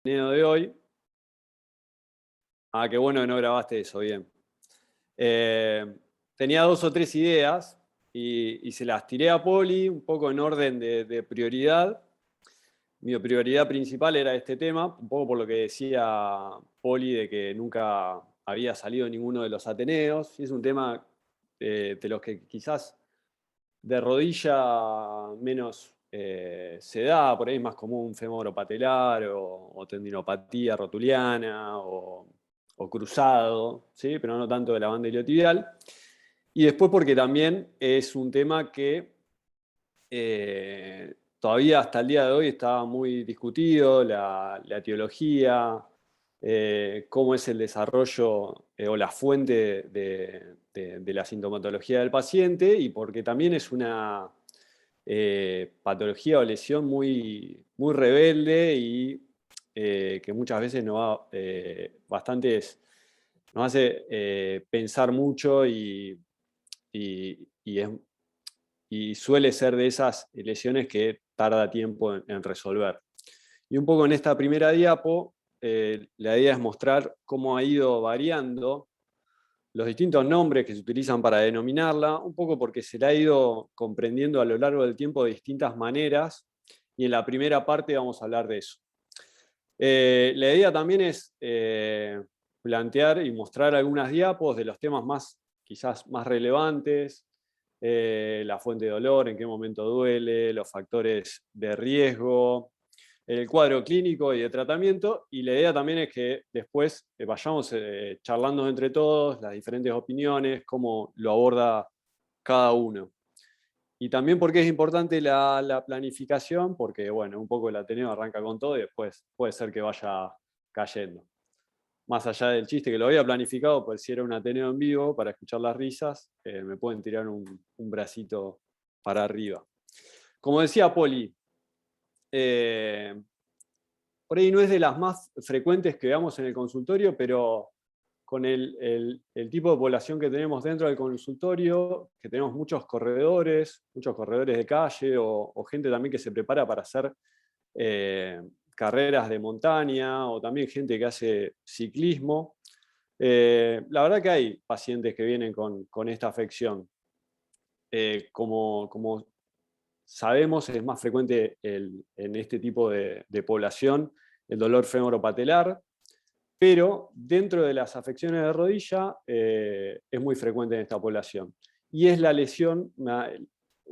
De hoy. Ah, qué bueno que no grabaste eso, bien. Eh, Tenía dos o tres ideas y se las tiré a Poli un poco en orden de prioridad. Mi prioridad principal era este tema, un poco por lo que decía Poli de que nunca había salido ninguno de los Ateneos. Y es un tema de los que quizás de rodilla menos se da, por ahí es más común fémoro patelar o tendinopatía rotuliana o cruzado, ¿sí? Pero no tanto de la banda iliotibial. Y después porque también es un tema que todavía hasta el día de hoy está muy discutido, la etiología, cómo es el desarrollo o la fuente de la sintomatología del paciente y porque también es una patología o lesión muy, muy rebelde y que muchas veces nos hace pensar mucho y y suele ser de esas lesiones que tarda tiempo en resolver. Y un poco en esta primera diapo, la idea es mostrar cómo ha ido variando los distintos nombres que se utilizan para denominarla, un poco porque se la ha ido comprendiendo a lo largo del tiempo de distintas maneras, y en la primera parte vamos a hablar de eso. La idea también es plantear y mostrar algunas diapos de los temas quizás más relevantes, la fuente de dolor, en qué momento duele, los factores de riesgo, el cuadro clínico y de tratamiento, y la idea también es que después vayamos charlando entre todos las diferentes opiniones, cómo lo aborda cada uno. Y también porque es importante la planificación, porque bueno, un poco el Ateneo arranca con todo y después puede ser que vaya cayendo. Más allá del chiste que lo había planificado, pues si era un Ateneo en vivo para escuchar las risas, me pueden tirar un bracito para arriba. Como decía Poli, eh, por ahí no es de las más frecuentes que veamos en el consultorio, pero con el tipo de población que tenemos dentro del consultorio, que tenemos muchos corredores de calle o gente también que se prepara para hacer carreras de montaña o también gente que hace ciclismo. La verdad que hay pacientes que vienen con esta afección. Como sabemos, es más frecuente en este tipo de población el dolor femoropatelar, pero dentro de las afecciones de rodilla es muy frecuente en esta población. Y es la lesión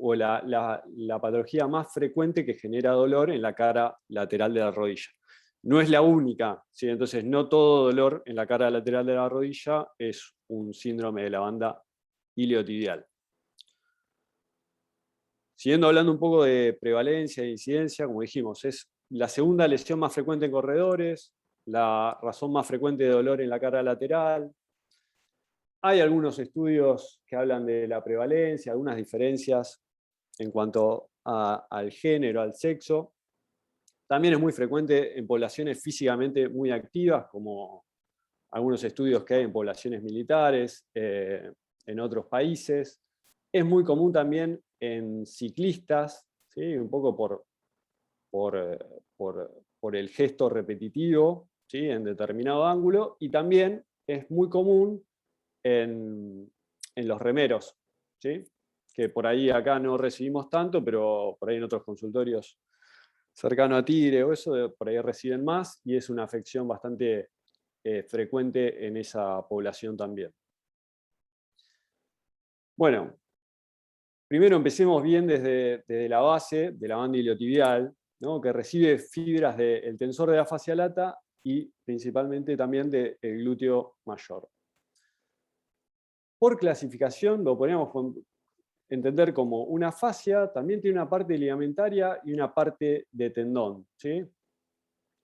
o la patología más frecuente que genera dolor en la cara lateral de la rodilla. No es la única, ¿sí? Entonces no todo dolor en la cara lateral de la rodilla es un síndrome de la banda iliotibial. Siguiendo hablando un poco de prevalencia e incidencia, como dijimos, es la segunda lesión más frecuente en corredores, la razón más frecuente de dolor en la cara lateral. Hay algunos estudios que hablan de la prevalencia, algunas diferencias en cuanto al género, al sexo. También es muy frecuente en poblaciones físicamente muy activas, como algunos estudios que hay en poblaciones militares, en otros países. Es muy común también en ciclistas, ¿sí? Un poco por, eh, por el gesto repetitivo, ¿sí? En determinado ángulo, y también es muy común en los remeros, ¿sí? Que por ahí acá no recibimos tanto, pero por ahí en otros consultorios cercano a Tigre o eso, por ahí reciben más, y es una afección bastante frecuente en esa población también. Bueno, primero empecemos bien desde la base de la banda iliotibial, ¿no? Que recibe fibras del tensor de la fascia lata y principalmente también del glúteo mayor. Por clasificación lo podríamos entender como una fascia, también tiene una parte ligamentaria y una parte de tendón, ¿sí?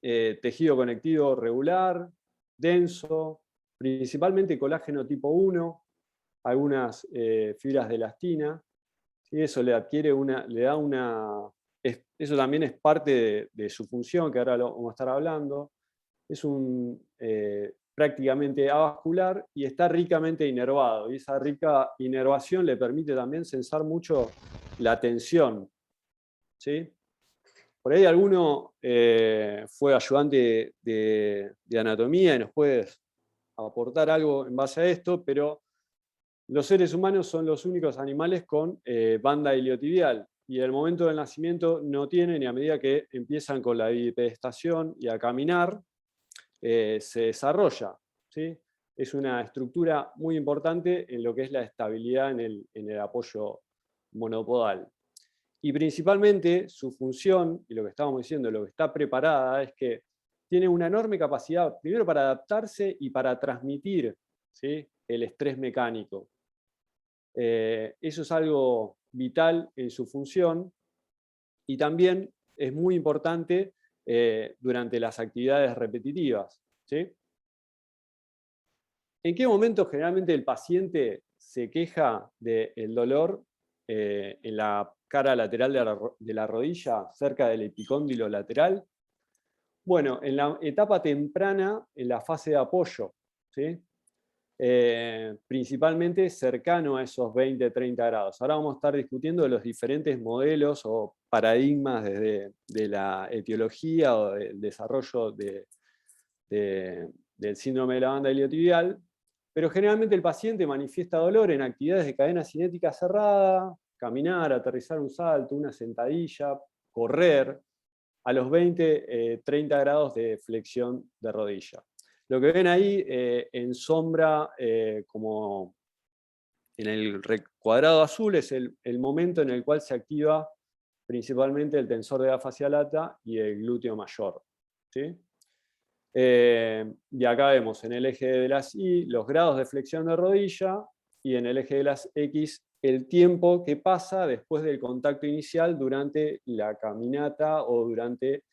Tejido conectivo regular, denso, principalmente colágeno tipo 1, algunas fibras de elastina. ¿Sí? Eso le da eso también es parte de su función, que ahora lo vamos a estar hablando. Es prácticamente avascular y está ricamente inervado. Y esa rica inervación le permite también sensar mucho la tensión, ¿sí? Por ahí alguno fue ayudante de anatomía y nos puede aportar algo en base a esto, pero los seres humanos son los únicos animales con banda iliotibial, y el momento del nacimiento no tienen, y a medida que empiezan con la bipedestación y a caminar, se desarrolla, ¿sí? Es una estructura muy importante en lo que es la estabilidad en el apoyo monopodal. Y principalmente su función, y lo que estábamos diciendo, lo que está preparada, es que tiene una enorme capacidad, primero para adaptarse y para transmitir, ¿sí?, el estrés mecánico. Eso es algo vital en su función, y también es muy importante durante las actividades repetitivas, ¿sí? ¿En qué momento generalmente el paciente se queja del dolor en la cara lateral de la rodilla, cerca del epicóndilo lateral? Bueno, en la etapa temprana, en la fase de apoyo, ¿sí? Principalmente cercano a esos 20-30 grados. Ahora vamos a estar discutiendo los diferentes modelos o paradigmas de la etiología o del desarrollo del síndrome de la banda iliotibial, pero generalmente el paciente manifiesta dolor en actividades de cadena cinética cerrada, caminar, aterrizar un salto, una sentadilla, correr, a los 20-30 grados de flexión de rodilla. Lo que ven ahí en sombra, como en el cuadrado azul, es el momento en el cual se activa principalmente el tensor de la fascia lata y el glúteo mayor, ¿sí? Y acá vemos en el eje de las Y los grados de flexión de rodilla, y en el eje de las X el tiempo que pasa después del contacto inicial durante la caminata o durante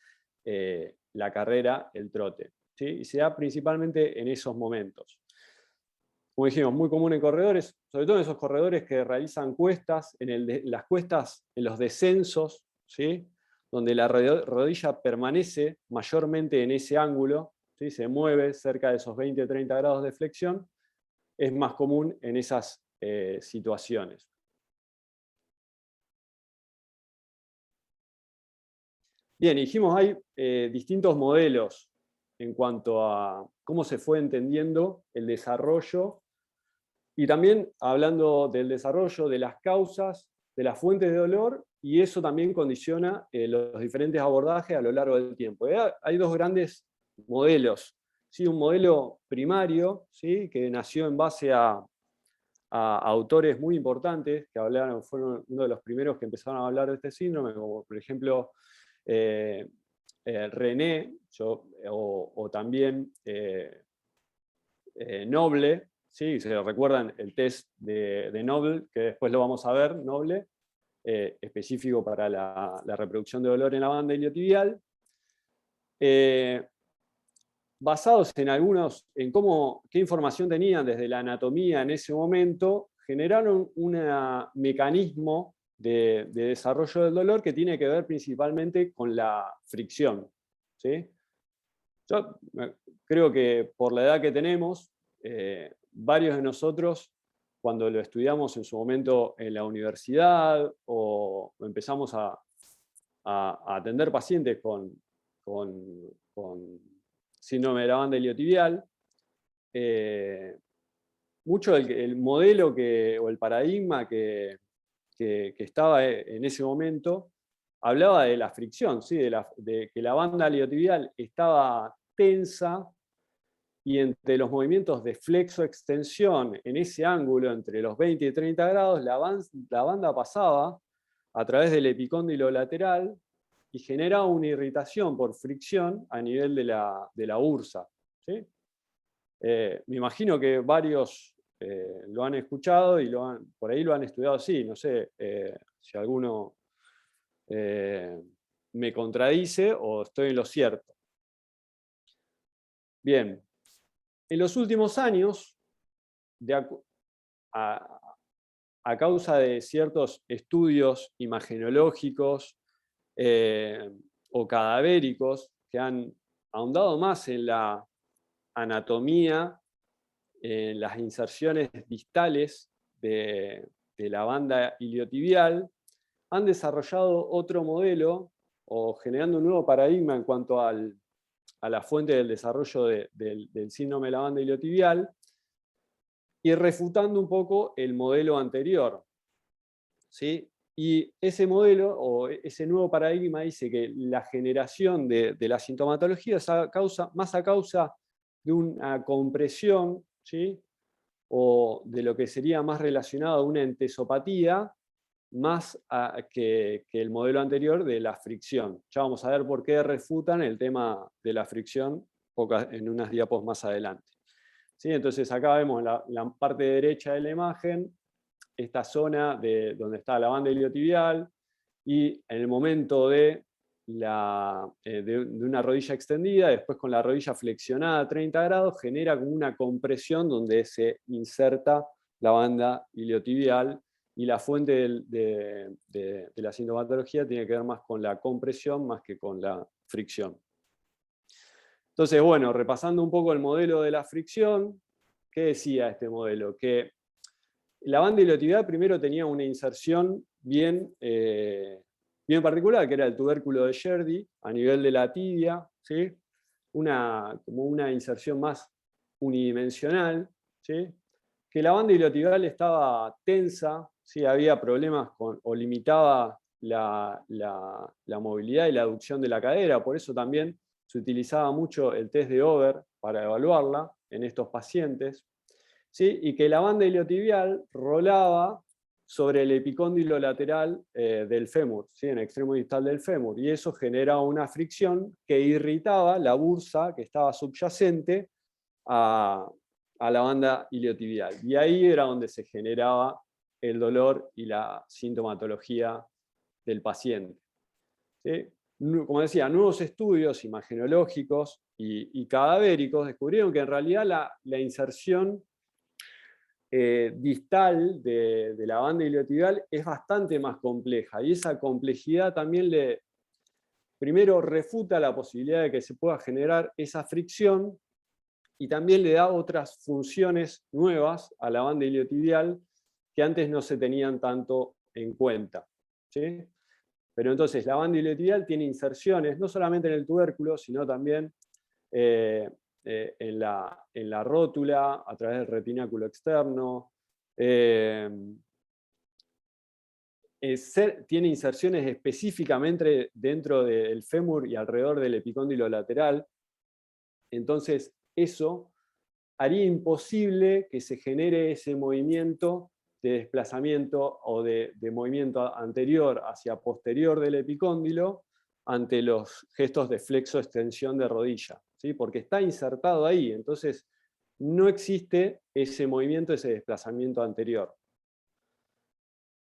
la carrera, el trote, ¿sí? Y se da principalmente en esos momentos. Como dijimos, muy común en corredores, sobre todo en esos corredores que realizan cuestas, las cuestas, en los descensos, ¿sí?, donde la rodilla permanece mayormente en ese ángulo, ¿sí?, se mueve cerca de esos 20-30 grados de flexión, es más común en esas situaciones. Bien, dijimos, hay distintos modelos en cuanto a cómo se fue entendiendo el desarrollo, y también hablando del desarrollo de las causas, de las fuentes de dolor, y eso también condiciona los diferentes abordajes a lo largo del tiempo. Hay dos grandes modelos, ¿sí? Un modelo primario, ¿sí?, que nació en base a autores muy importantes que fueron uno de los primeros que empezaron a hablar de este síndrome, como por ejemplo René, o también Noble, ¿sí? Se recuerdan el test de Noble, que después lo vamos a ver, Noble, específico para la reproducción de dolor en la banda iliotibial. Basados en qué información tenían desde la anatomía en ese momento, generaron un mecanismo de desarrollo del dolor que tiene que ver principalmente con la fricción, ¿sí? Yo creo que por la edad que tenemos, varios de nosotros, cuando lo estudiamos en su momento en la universidad o empezamos a atender pacientes con síndrome de la banda iliotibial, mucho el modelo o el paradigma que estaba en ese momento hablaba de la fricción, ¿sí?, de que la banda iliotibial estaba tensa, y entre los movimientos de flexo-extensión en ese ángulo entre los 20 y 30 grados, la banda pasaba a través del epicóndilo lateral y generaba una irritación por fricción a nivel de la bursa, ¿sí? Me imagino que varios lo han escuchado y por ahí lo han estudiado así. No sé si alguno me contradice o estoy en lo cierto. Bien, en los últimos años, a causa de ciertos estudios imagenológicos o cadavéricos que han ahondado más en la anatomía, en las inserciones distales de la banda iliotibial, han desarrollado otro modelo o generando un nuevo paradigma en cuanto a la fuente del desarrollo del síndrome de la banda iliotibial, y refutando un poco el modelo anterior, ¿sí? Y ese modelo, o ese nuevo paradigma, dice que la generación de la sintomatología es más a causa de una compresión, ¿sí? O de lo que sería más relacionado a una entesopatía, más que el modelo anterior de la fricción. Ya vamos a ver por qué refutan el tema de la fricción en unas diapos más adelante. ¿Sí? Entonces acá vemos la parte derecha de la imagen, esta zona donde está la banda iliotibial, y en el momento de una rodilla extendida, después con la rodilla flexionada a 30 grados, genera como una compresión donde se inserta la banda iliotibial, y la fuente de la sintomatología tiene que ver más con la compresión más que con la fricción. Entonces, bueno, repasando un poco el modelo de la fricción, ¿qué decía este modelo? Que la banda iliotibial primero tenía una inserción bien particular, que era el tubérculo de Sherdy, a nivel de la tibia, ¿sí? Como una inserción más unidimensional, ¿sí? Que la banda iliotibial estaba tensa, ¿sí? Había problemas o limitaba la movilidad y la aducción de la cadera, por eso también se utilizaba mucho el test de Over para evaluarla en estos pacientes, ¿sí? Y que la banda iliotibial rolaba sobre el epicóndilo lateral del fémur, ¿sí? En el extremo distal del fémur, y eso generaba una fricción que irritaba la bursa que estaba subyacente a la banda iliotibial. Y ahí era donde se generaba el dolor y la sintomatología del paciente, ¿sí? Como decía, nuevos estudios imagenológicos y cadavéricos descubrieron que en realidad la inserción distal de la banda iliotibial es bastante más compleja, y esa complejidad también primero refuta la posibilidad de que se pueda generar esa fricción, y también le da otras funciones nuevas a la banda iliotibial que antes no se tenían tanto en cuenta, ¿sí? Pero entonces la banda iliotibial tiene inserciones no solamente en el tubérculo, sino también en la rótula, a través del retináculo externo. Tiene inserciones específicamente dentro del fémur y alrededor del epicóndilo lateral. Entonces, eso haría imposible que se genere ese movimiento de desplazamiento o de movimiento anterior hacia posterior del epicóndilo ante los gestos de flexo-extensión de rodilla, ¿sí? Porque está insertado ahí, entonces no existe ese movimiento, ese desplazamiento anterior.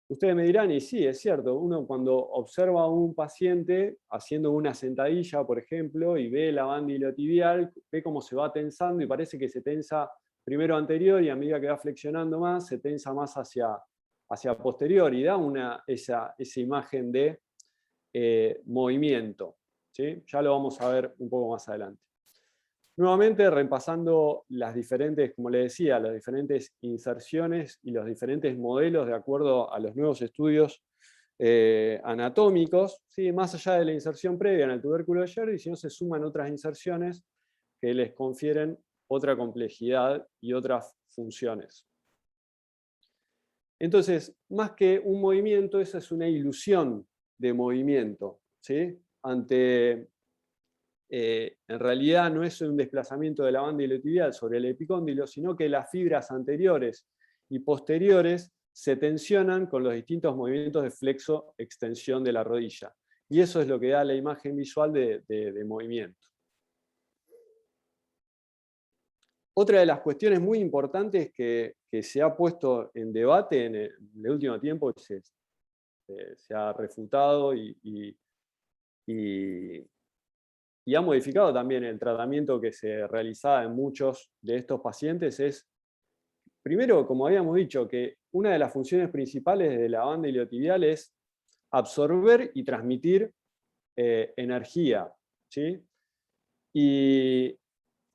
Ustedes me dirán, y sí, es cierto, uno cuando observa a un paciente haciendo una sentadilla, por ejemplo, y ve la banda iliotibial, ve cómo se va tensando y parece que se tensa primero anterior, y a medida que va flexionando más, se tensa más hacia posterior, y da esa imagen de movimiento, ¿sí? Ya lo vamos a ver un poco más adelante. Nuevamente, repasando las diferentes, como les decía, las diferentes inserciones y los diferentes modelos de acuerdo a los nuevos estudios anatómicos, ¿sí? Más allá de la inserción previa en el tubérculo de Sherdy, si no se suman otras inserciones que les confieren otra complejidad y otras funciones. Entonces, más que un movimiento, esa es una ilusión de movimiento, ¿sí? En realidad no es un desplazamiento de la banda iliotibial sobre el epicóndilo, sino que las fibras anteriores y posteriores se tensionan con los distintos movimientos de flexo-extensión de la rodilla. Y eso es lo que da la imagen visual de movimiento. Otra de las cuestiones muy importantes que se ha puesto en debate en el último tiempo, se ha refutado y ha modificado también el tratamiento que se realizaba en muchos de estos pacientes, es, primero, como habíamos dicho, que una de las funciones principales de la banda iliotibial es absorber y transmitir energía, ¿sí?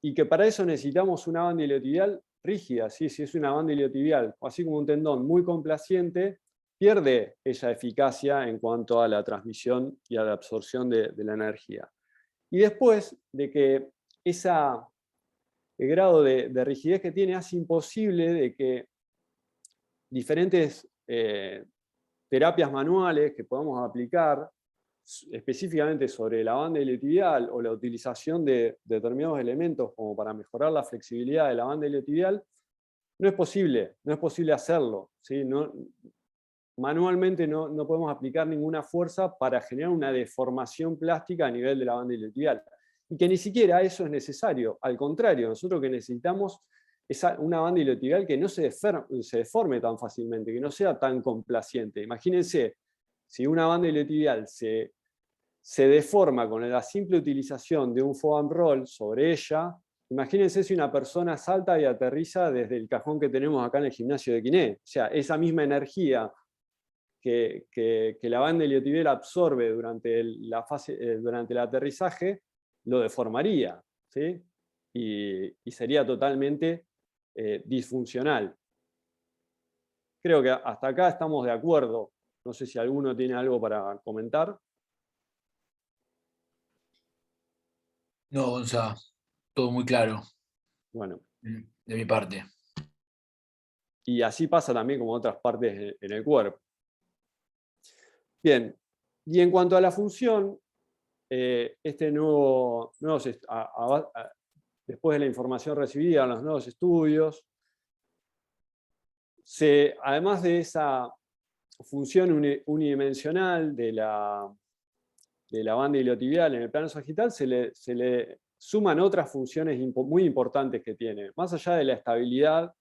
Y que para eso necesitamos una banda iliotibial rígida, ¿sí? Si es una banda iliotibial, así como un tendón muy complaciente, pierde esa eficacia en cuanto a la transmisión y a la absorción de la energía. Y después de que el grado de rigidez que tiene hace imposible de que diferentes terapias manuales que podamos aplicar específicamente sobre la banda iliotibial o la utilización de determinados elementos como para mejorar la flexibilidad de la banda iliotibial, no es posible hacerlo, ¿sí? Manualmente no podemos aplicar ninguna fuerza para generar una deformación plástica a nivel de la banda iliotibial. Y que ni siquiera eso es necesario. Al contrario, nosotros lo que necesitamos es una banda iliotibial que no se deforme tan fácilmente, que no sea tan complaciente. Imagínense, si una banda iliotibial se deforma con la simple utilización de un foam roll sobre ella, imagínense si una persona salta y aterriza desde el cajón que tenemos acá en el gimnasio de Quiné. O sea, esa misma energía que la banda iliotibial absorbe durante durante el aterrizaje, lo deformaría, ¿sí? Y sería totalmente disfuncional. Creo que hasta acá estamos de acuerdo. No sé si alguno tiene algo para comentar. No, Gonza, todo muy claro Bueno, de mi parte. y así pasa también como otras partes en el cuerpo. Bien, y en cuanto a la función, después de la información recibida en los nuevos estudios, además de esa función unidimensional de la banda iliotibial en el plano sagital, se le suman otras funciones muy importantes que tiene. Más allá de la estabilidad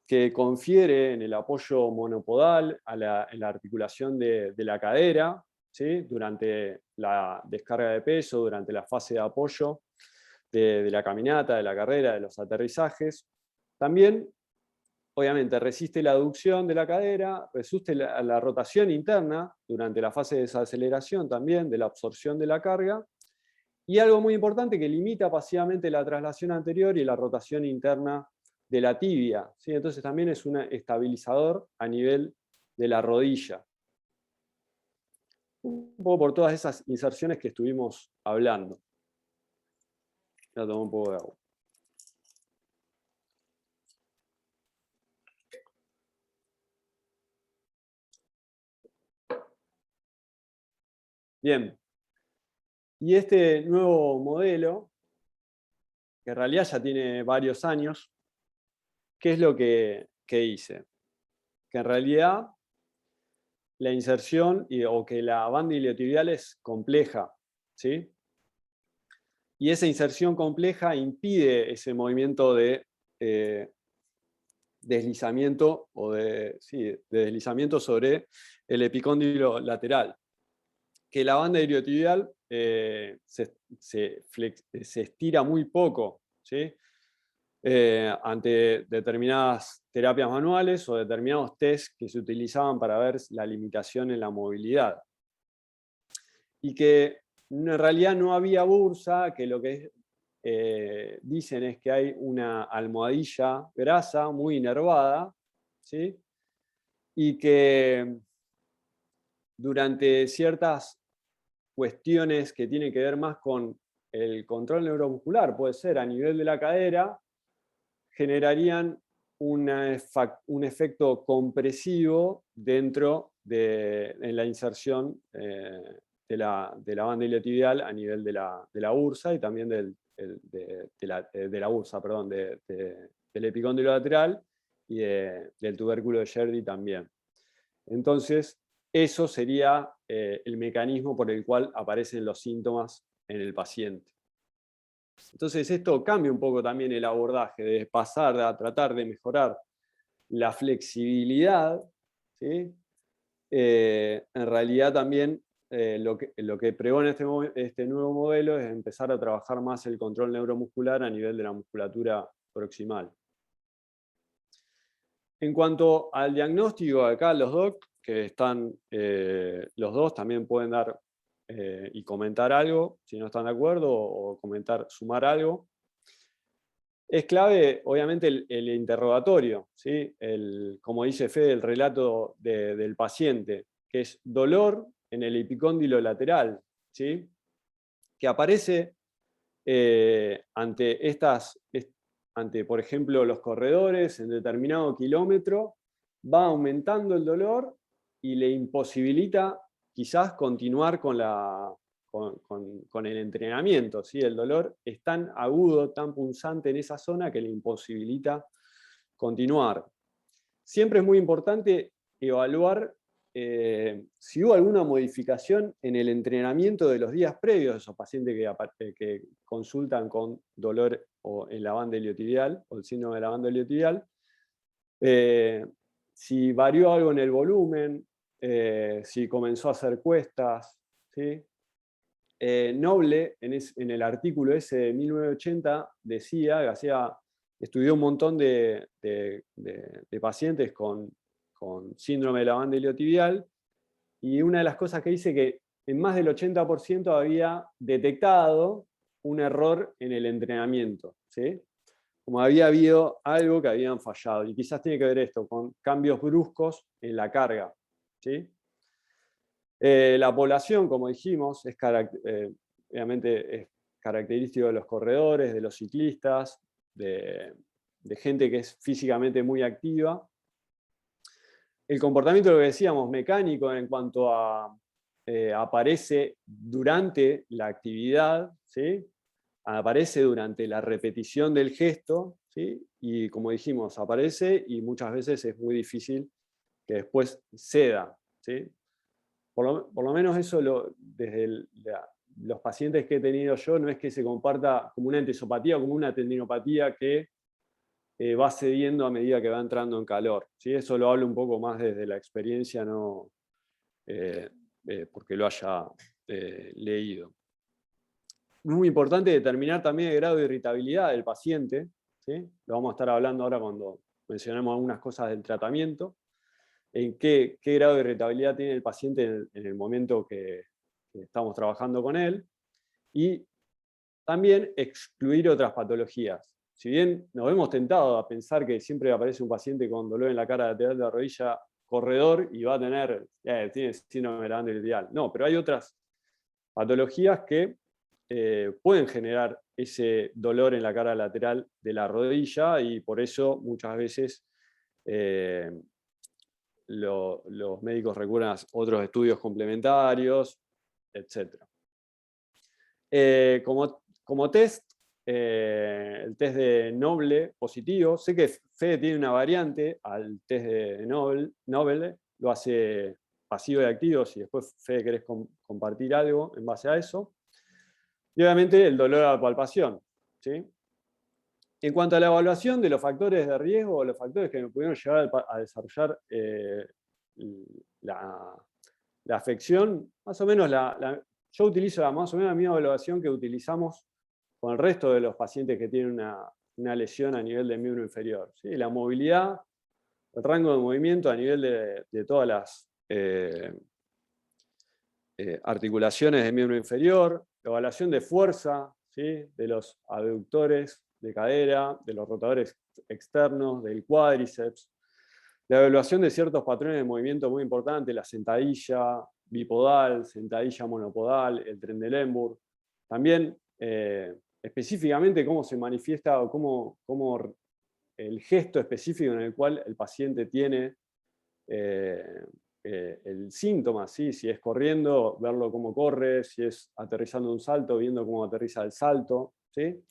que confiere en el apoyo monopodal en la articulación de la cadera, ¿sí? Durante la descarga de peso, durante la fase de apoyo de la caminata, de la carrera, de los aterrizajes. También, obviamente, resiste la aducción de la cadera, resiste la rotación interna durante la fase de desaceleración también, de la absorción de la carga, y algo muy importante que limita pasivamente la traslación anterior y la rotación interna de la tibia, ¿sí? Entonces también es un estabilizador a nivel de la rodilla. Un poco por todas esas inserciones que estuvimos hablando. Voy a tomar un poco de agua. Bien. Y este nuevo modelo, que en realidad ya tiene varios años, ¿qué es lo que hice? Que en realidad la inserción o que la banda iliotibial es compleja, ¿sí? Y esa inserción compleja impide ese movimiento de deslizamiento de deslizamiento sobre el epicóndilo lateral. Que la banda iliotibial se estira muy poco, ¿sí? Ante determinadas terapias manuales o determinados test que se utilizaban para ver la limitación en la movilidad. Y que en realidad no había bursa, que lo que dicen es que hay una almohadilla grasa muy inervada, ¿sí? Y que durante ciertas cuestiones que tienen que ver más con el control neuromuscular, puede ser a nivel de la cadera, generarían un efecto compresivo dentro en la inserción de la banda iliotibial a nivel de la bursa y también de la bursa, perdón, del epicóndilo lateral y del tubérculo de Sherdy también. Entonces, eso sería el mecanismo por el cual aparecen los síntomas en el paciente. Entonces esto cambia un poco también el abordaje, de pasar a tratar de mejorar la flexibilidad, ¿sí? En realidad también lo que pregona este nuevo modelo es empezar a trabajar más el control neuromuscular a nivel de la musculatura proximal. En cuanto al diagnóstico, acá los docs que están, los dos también pueden dar y comentar algo, si no están de acuerdo, o comentar, sumar algo. Es clave, obviamente, el interrogatorio, ¿sí? Como dice Fede, el relato del paciente, que es dolor en el epicóndilo lateral, ¿sí? Que aparece ante, por ejemplo, los corredores en determinado kilómetro, va aumentando el dolor y le imposibilita quizás continuar con el entrenamiento, ¿sí? El dolor es tan agudo, tan punzante en esa zona que le imposibilita continuar. Siempre es muy importante evaluar si hubo alguna modificación en el entrenamiento de los días previos de esos pacientes que consultan con dolor en la banda iliotibial o el síndrome de la banda iliotibial. Si varió algo en el volumen, si comenzó a hacer cuestas, ¿sí? Noble, en el artículo ese de 1980, decía que estudió un montón de pacientes con síndrome de la banda iliotibial, y una de las cosas que dice que en más del 80% había detectado un error en el entrenamiento, ¿sí? Como había habido algo que habían fallado, y quizás tiene que ver esto con cambios bruscos en la carga, ¿sí? La población, como dijimos, obviamente es característico de los corredores, de los ciclistas, de gente que es físicamente muy activa. El comportamiento, lo que decíamos, mecánico en cuanto a aparece durante la actividad, ¿sí? Aparece durante la repetición del gesto, ¿sí? Y como dijimos, aparece y muchas veces es muy difícil que después ceda, ¿sí? Por lo menos eso desde los pacientes que he tenido yo, no es que se comparta como una entesopatía o como una tendinopatía que va cediendo a medida que va entrando en calor, ¿sí? Eso lo hablo un poco más desde la experiencia, no porque lo haya leído. Muy importante determinar también el grado de irritabilidad del paciente, ¿sí? Lo vamos a estar hablando ahora cuando mencionemos algunas cosas del tratamiento. En qué grado de irritabilidad tiene el paciente en el momento que estamos trabajando con él, y también excluir otras patologías. Si bien nos hemos tentado a pensar que siempre aparece un paciente con dolor en la cara lateral de la rodilla corredor y va a tiene síndrome de la banda iliotibial. No, pero hay otras patologías que pueden generar ese dolor en la cara lateral de la rodilla, y por eso muchas veces los médicos recurren a otros estudios complementarios, etc. Como test, el test de Noble positivo, sé que Fede tiene una variante al test de Noble, lo hace pasivo y activo, si después Fede querés compartir algo en base a eso. Y obviamente el dolor a la palpación, ¿sí? En cuanto a la evaluación de los factores de riesgo, los factores que me pudieron llevar a desarrollar la afección, más o menos yo utilizo más o menos la misma evaluación que utilizamos con el resto de los pacientes que tienen una lesión a nivel del miembro inferior, ¿sí? La movilidad, el rango de movimiento a nivel de todas las articulaciones del miembro inferior, la evaluación de fuerza, ¿sí? De los abductores de cadera, de los rotadores externos, del cuádriceps, la evaluación de ciertos patrones de movimiento muy importantes, la sentadilla bipodal, sentadilla monopodal, el Trendelenburg. También específicamente cómo se manifiesta o cómo el gesto específico en el cual el paciente tiene el síntoma, ¿sí? Si es corriendo, verlo cómo corre, si es aterrizando un salto, viendo cómo aterriza el salto, ¿sí?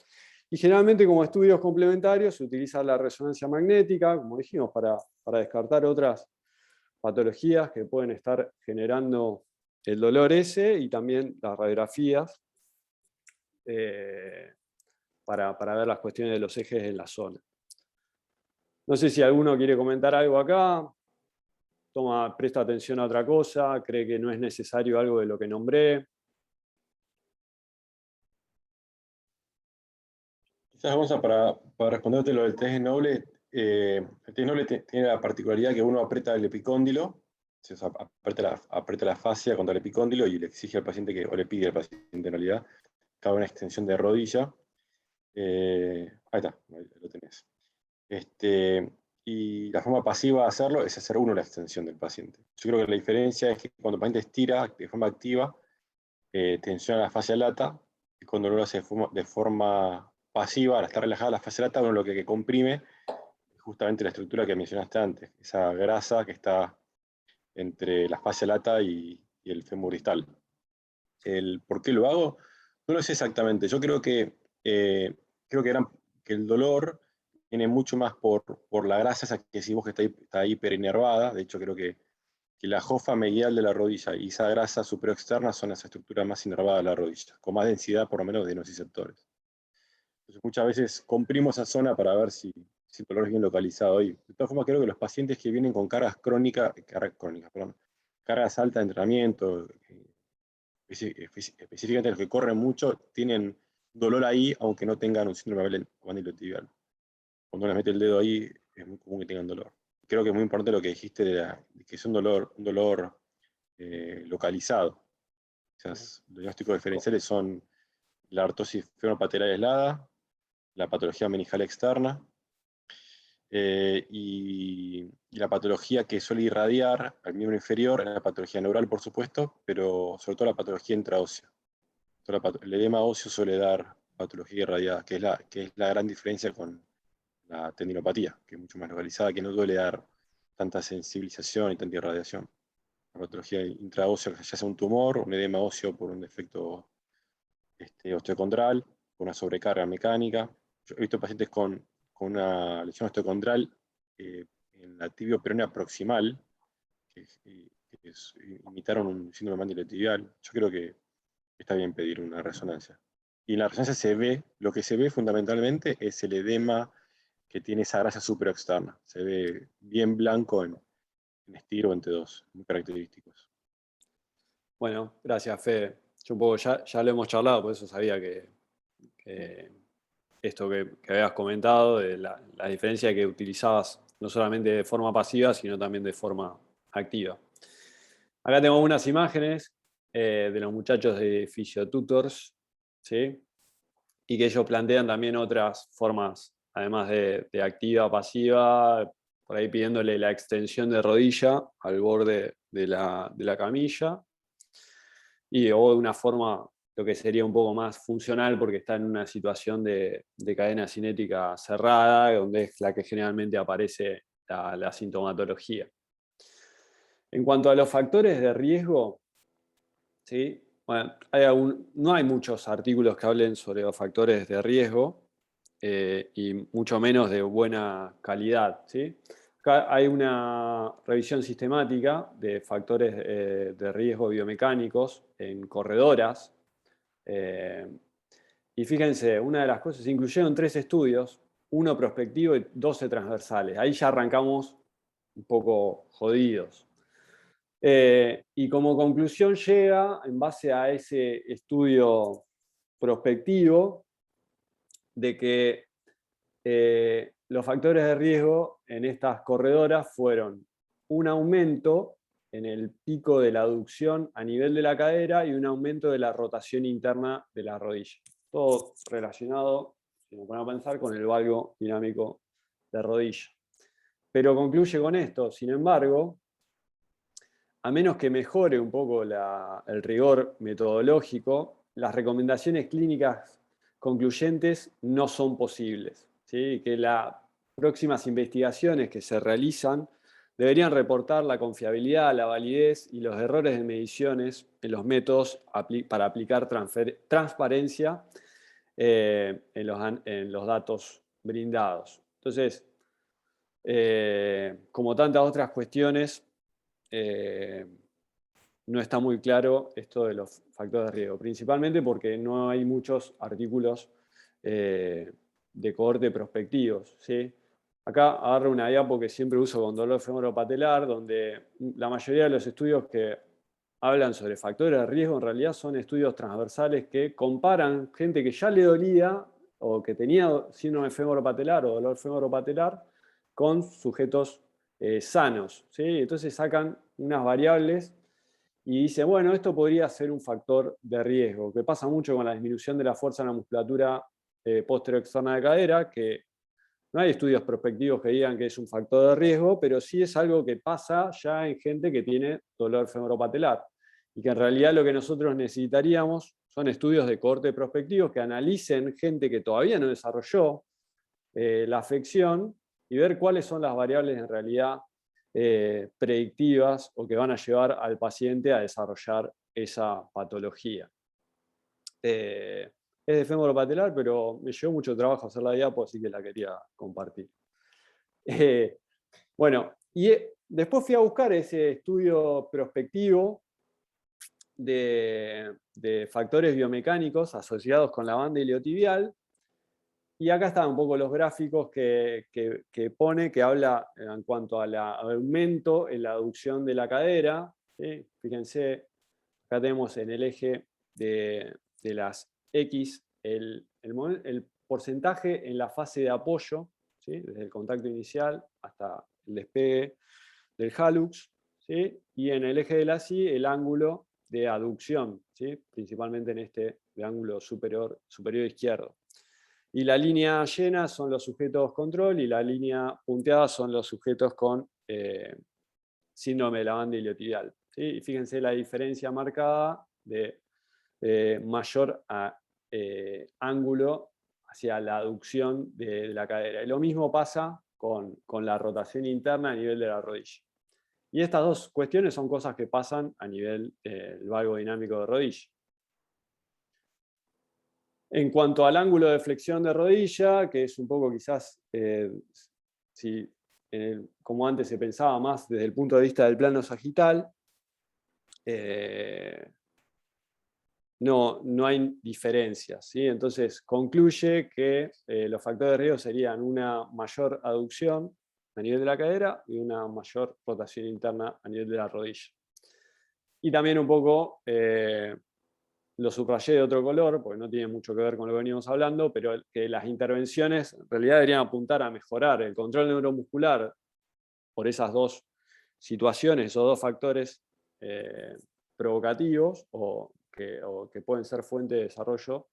Y generalmente como estudios complementarios se utiliza la resonancia magnética, como dijimos, para descartar otras patologías que pueden estar generando el dolor ese, y también las radiografías para ver las cuestiones de los ejes en la zona. No sé si alguno quiere comentar algo acá, presta atención a otra cosa, cree que no es necesario algo de lo que nombré. Quizás, Gonza, para responderte lo del test de Noble, el test de Noble tiene la particularidad que uno aprieta el epicóndilo, aprieta la fascia contra el epicóndilo y le exige al paciente o le pide al paciente en realidad que haga una extensión de rodilla. Ahí está, Y la forma pasiva de hacerlo es hacer uno la extensión del paciente. Yo creo que la diferencia es que cuando el paciente estira de forma activa, tensiona la fascia lata, y cuando lo hace de forma pasiva, al estar relajada la fascia lata, uno lo que comprime es justamente la estructura que mencionaste antes, esa grasa que está entre la fascia lata y el fémur distal. El por qué lo hago, no lo sé exactamente. Yo creo que el dolor viene mucho más por la grasa esa que decís vos que está hiperinervada. De hecho, creo que la jofa medial de la rodilla y esa grasa superoexterna son las estructuras más inervadas de la rodilla, con más densidad por lo menos de nociceptores. Entonces muchas veces comprimo esa zona para ver si el dolor es bien localizado ahí. De todas formas, creo que los pacientes que vienen con cargas altas de entrenamiento, específicamente los que corren mucho, tienen dolor ahí, aunque no tengan un síndrome condylotibial. Cuando les mete el dedo ahí, es muy común que tengan dolor. Creo que es muy importante lo que dijiste de que es un dolor localizado. Los diagnósticos diferenciales son la artrosis femoropatelar aislada, la patología meningeal externa, y la patología que suele irradiar al miembro inferior, la patología neural, por supuesto, pero sobre todo la patología intraósea. El edema óseo suele dar patología irradiada, que es la gran diferencia con la tendinopatía, que es mucho más localizada, que no suele dar tanta sensibilización y tanta irradiación. La patología intraósea, ya sea un tumor, un edema óseo por un defecto osteocondral, por una sobrecarga mecánica. Yo he visto pacientes con una lesión osteocondral en la tibio-peronea proximal, que imitaron un síndrome mandibulotibial. Yo creo que está bien pedir una resonancia. Y en la resonancia lo que se ve fundamentalmente es el edema que tiene esa grasa superexterna. Se ve bien blanco en estiro en T2, muy característicos. Bueno, gracias, Fede. Yo un poco ya lo hemos charlado, por eso sabía que esto que habías comentado, de la diferencia que utilizabas no solamente de forma pasiva, sino también de forma activa. Acá tengo unas imágenes de los muchachos de Physiotutors, ¿sí? Y que ellos plantean también otras formas, además de activa, pasiva, por ahí pidiéndole la extensión de rodilla al borde de la camilla, o de una forma, lo que sería un poco más funcional, porque está en una situación de cadena cinética cerrada, donde es la que generalmente aparece la sintomatología. En cuanto a los factores de riesgo, ¿sí? Bueno, no hay muchos artículos que hablen sobre los factores de riesgo, y mucho menos de buena calidad, ¿sí? Acá hay una revisión sistemática de factores de riesgo biomecánicos en corredoras. Y fíjense, una de las cosas, se incluyeron 3 estudios, 1 prospectivo y 12 transversales. Ahí ya arrancamos un poco jodidos. Y como conclusión llega, en base a ese estudio prospectivo, de que los factores de riesgo en estas corredoras fueron un aumento en el pico de la aducción a nivel de la cadera y un aumento de la rotación interna de la rodilla. Todo relacionado, si nos ponemos a pensar, con el valgo dinámico de rodilla. Pero concluye con esto, sin embargo, a menos que mejore un poco el rigor metodológico, las recomendaciones clínicas concluyentes no son posibles, ¿sí? Que las próximas investigaciones que se realizan deberían reportar la confiabilidad, la validez y los errores de mediciones en los métodos para aplicar transparencia en los datos brindados. Entonces, como tantas otras cuestiones, no está muy claro esto de los factores de riesgo, principalmente porque no hay muchos artículos de cohorte prospectivos, ¿sí? Acá agarro una diapo que siempre uso con dolor femoropatelar, donde la mayoría de los estudios que hablan sobre factores de riesgo en realidad son estudios transversales que comparan gente que ya le dolía o que tenía síndrome femoropatelar o dolor femoropatelar con sujetos sanos, ¿sí? Entonces sacan unas variables y dicen, bueno, esto podría ser un factor de riesgo, que pasa mucho con la disminución de la fuerza en la musculatura posterior externa de cadera, que No hay estudios prospectivos que digan que es un factor de riesgo, pero sí es algo que pasa ya en gente que tiene dolor femoropatelar. Y que en realidad lo que nosotros necesitaríamos son estudios de corte prospectivos que analicen gente que todavía no desarrolló la afección y ver cuáles son las variables en realidad predictivas o que van a llevar al paciente a desarrollar esa patología. Es de femoropatelar, pero me llevó mucho trabajo hacer la diapo, así que la quería compartir. Bueno, y después fui a buscar ese estudio prospectivo de factores biomecánicos asociados con la banda iliotibial. Y acá están un poco los gráficos que pone, que habla en cuanto al aumento en la aducción de la cadera. ¿Sí? Fíjense, acá tenemos en el eje de las X el porcentaje en la fase de apoyo, ¿sí? Desde el contacto inicial hasta el despegue del hallux, ¿sí? Y en el eje de la Y el ángulo de aducción, ¿sí? Principalmente en este de ángulo superior izquierdo. Y la línea llena son los sujetos control y la línea punteada son los sujetos con síndrome de la banda iliotibial. ¿Sí? Y fíjense la diferencia marcada de mayor ángulo hacia la aducción de la cadera. Y lo mismo pasa con la rotación interna a nivel de la rodilla. Y estas dos cuestiones son cosas que pasan a nivel del valgo dinámico de rodilla. En cuanto al ángulo de flexión de rodilla, que es un poco quizás, como antes se pensaba más desde el punto de vista del plano sagital, no hay diferencias, ¿sí? Entonces concluye que los factores de riesgo serían una mayor aducción a nivel de la cadera y una mayor rotación interna a nivel de la rodilla. Y también un poco lo subrayé de otro color, porque no tiene mucho que ver con lo que venimos hablando, pero que las intervenciones en realidad deberían apuntar a mejorar el control neuromuscular por esas dos situaciones, esos dos factores provocativos o que pueden ser fuente de desarrollo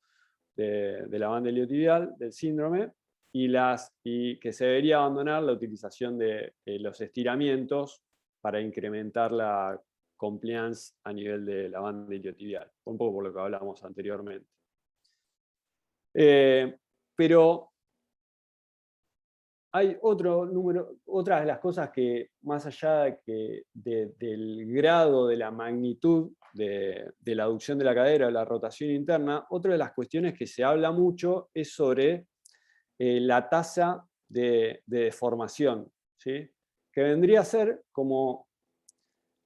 de la banda iliotibial, del síndrome, y que se debería abandonar la utilización de los estiramientos para incrementar la compliance a nivel de la banda iliotibial, un poco por lo que hablábamos anteriormente. Pero hay otras de las cosas que, más allá del grado de la magnitud de la aducción de la cadera o la rotación interna, otra de las cuestiones que se habla mucho es sobre la tasa de deformación, ¿sí? Que vendría a ser como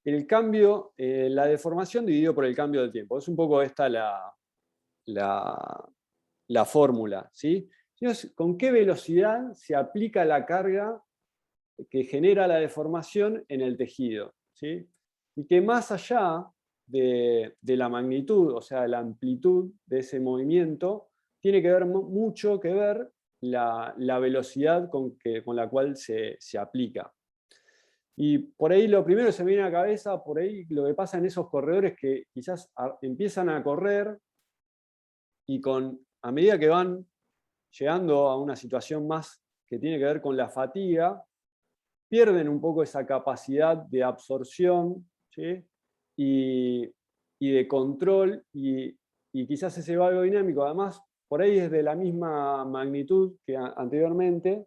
el cambio, la deformación dividido por el cambio del tiempo. Es un poco esta la fórmula, ¿sí? ¿Con qué velocidad se aplica la carga que genera la deformación en el tejido? ¿Sí? Y que más allá de la magnitud, o sea, la amplitud de ese movimiento, tiene que ver mucho que ver la velocidad con la cual se aplica. Y por ahí lo primero que se me viene a la cabeza, por ahí lo que pasa en esos corredores que quizás empiezan a correr y a medida que van llegando a una situación más que tiene que ver con la fatiga, pierden un poco esa capacidad de absorción, ¿sí? y de control, y quizás ese valgo dinámico, además, por ahí es de la misma magnitud que anteriormente,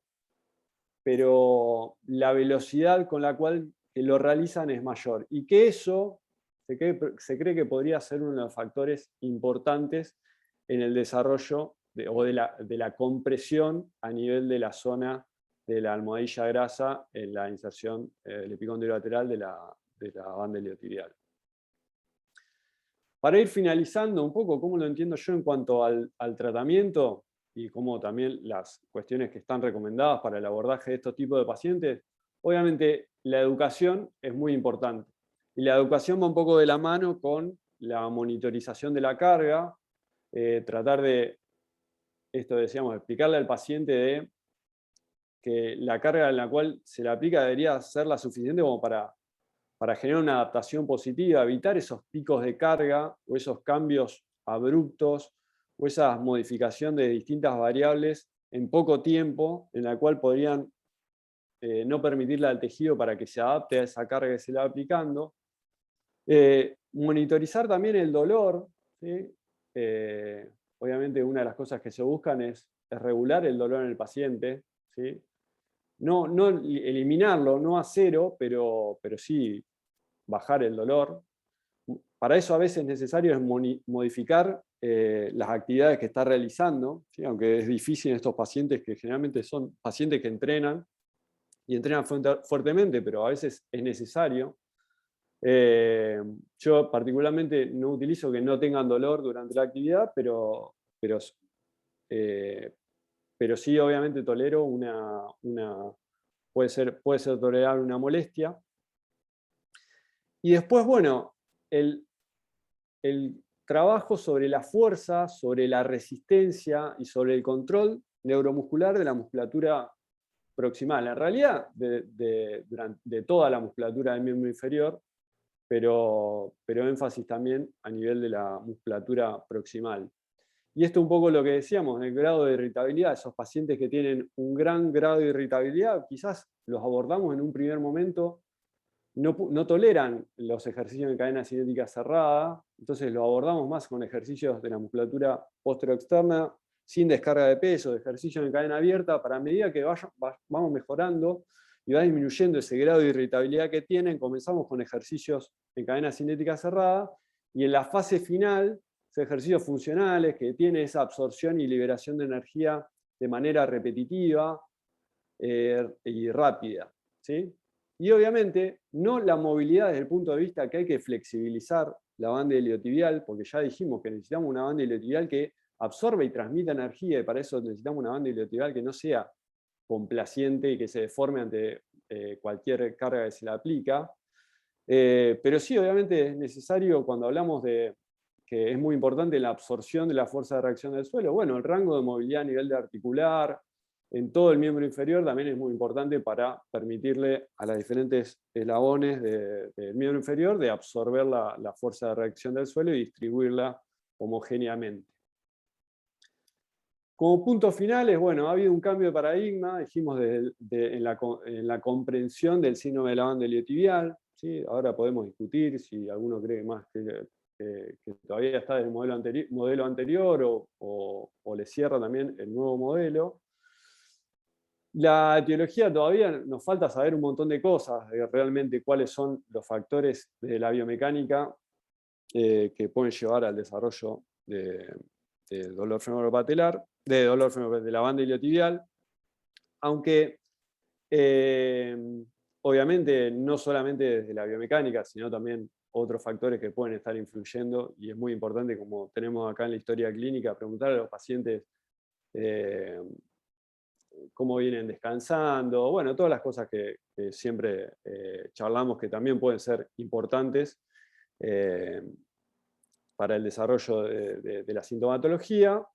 pero la velocidad con la cual lo realizan es mayor. Y que eso se cree que podría ser uno de los factores importantes en el desarrollo de la compresión a nivel de la zona de la almohadilla grasa en la inserción del epicóndilo lateral de la banda iliotibial. Para ir finalizando un poco cómo lo entiendo yo en cuanto al tratamiento y cómo también las cuestiones que están recomendadas para el abordaje de estos tipos de pacientes, obviamente la educación es muy importante. Y la educación va un poco de la mano con la monitorización de la carga, tratar de, esto decíamos, explicarle al paciente de que la carga en la cual se le aplica debería ser la suficiente como para generar una adaptación positiva, evitar esos picos de carga o esos cambios abruptos o esa modificación de distintas variables en poco tiempo, en la cual podrían no permitirle al tejido para que se adapte a esa carga que se le va aplicando. Monitorizar también el dolor, ¿sí? Obviamente una de las cosas que se buscan es regular el dolor en el paciente, ¿sí? No eliminarlo, no a cero, pero sí bajar el dolor. Para eso a veces es necesario modificar las actividades que está realizando, ¿sí? Aunque es difícil en estos pacientes que generalmente son pacientes que entrenan y entrenan fuertemente, pero a veces es necesario. Yo particularmente no utilizo que no tengan dolor durante la actividad, pero sí obviamente tolero puede ser tolerar una molestia. Y después, bueno, el trabajo sobre la fuerza, sobre la resistencia y sobre el control neuromuscular de la musculatura proximal. En realidad, de toda la musculatura del miembro inferior, pero énfasis también a nivel de la musculatura proximal. Y esto un poco lo que decíamos, el grado de irritabilidad. Esos pacientes que tienen un gran grado de irritabilidad, quizás los abordamos en un primer momento, no toleran los ejercicios en cadena cinética cerrada, entonces lo abordamos más con ejercicios de la musculatura posterior-externa, sin descarga de peso, de ejercicios en cadena abierta, para a medida que vamos mejorando y va disminuyendo ese grado de irritabilidad que tienen, comenzamos con ejercicios en cadena cinética cerrada, y en la fase final, ejercicios funcionales que tienen esa absorción y liberación de energía de manera repetitiva y rápida, ¿sí? Y obviamente, no la movilidad desde el punto de vista que hay que flexibilizar la banda iliotibial, porque ya dijimos que necesitamos una banda iliotibial que absorbe y transmita energía, y para eso necesitamos una banda iliotibial que no sea complaciente y que se deforme ante cualquier carga que se le aplica. Pero sí, obviamente es necesario, cuando hablamos de que es muy importante la absorción de la fuerza de reacción del suelo, bueno, el rango de movilidad a nivel de articular, en todo el miembro inferior también es muy importante para permitirle a los diferentes eslabones del miembro inferior de absorber la fuerza de reacción del suelo y distribuirla homogéneamente. Como puntos finales, bueno, ha habido un cambio de paradigma, dijimos en la comprensión del síndrome de la banda iliotibial, ¿sí? Ahora podemos discutir si alguno cree más que todavía está del modelo anterior o le cierra también el nuevo modelo. La etiología todavía nos falta saber un montón de cosas, de realmente cuáles son los factores de la biomecánica que pueden llevar al desarrollo de dolor femoropatelar, de la banda iliotibial, aunque obviamente no solamente desde la biomecánica, sino también otros factores que pueden estar influyendo, y es muy importante, como tenemos acá en la historia clínica, preguntar a los pacientes cómo vienen descansando, bueno, todas las cosas que siempre charlamos que también pueden ser importantes para el desarrollo de la sintomatología,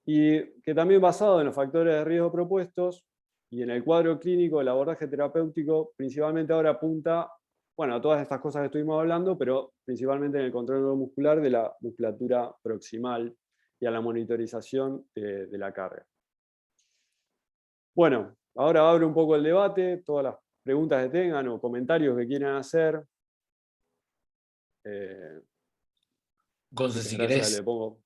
y que también basado en los factores de riesgo propuestos y en el cuadro clínico, el abordaje terapéutico principalmente ahora apunta, bueno, a todas estas cosas que estuvimos hablando, pero principalmente en el control neuromuscular de la musculatura proximal y a la monitorización de la carga. Bueno, ahora abro un poco el debate, todas las preguntas que tengan o comentarios que quieran hacer. Gonza, si gracias, querés. le pongo.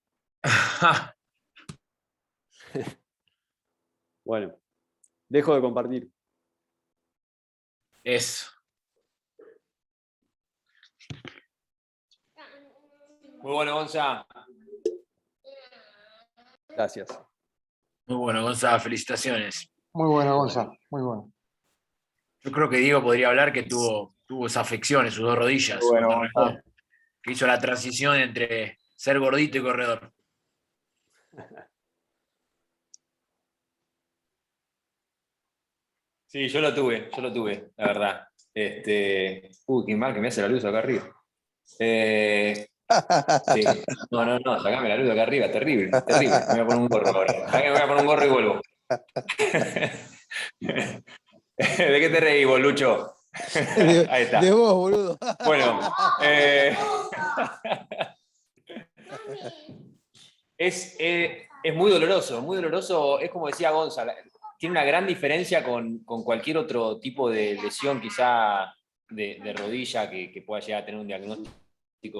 Bueno, dejo de compartir. Eso. Muy bueno, Gonza. Gracias. Muy bueno, Gonza, felicitaciones. Muy bueno, Gonza, muy bueno. Yo creo que Diego podría hablar que tuvo esa afección en sus dos rodillas. Muy bueno, cuando arrancó, Gonza. que hizo la transición entre ser gordito y corredor. Sí, yo lo tuve, la verdad. Qué mal que me hace la luz acá arriba. Sí. No, sacame la luz de acá arriba, terrible. Me voy a poner un gorro ahora. Me voy a poner un gorro y vuelvo. ¿De qué te reís, Lucho? Ahí está. De vos, boludo. Bueno, es Es muy doloroso, es como decía Gonzalo, tiene una gran diferencia con cualquier otro tipo de lesión, quizá de rodilla, que pueda llegar a tener un diagnóstico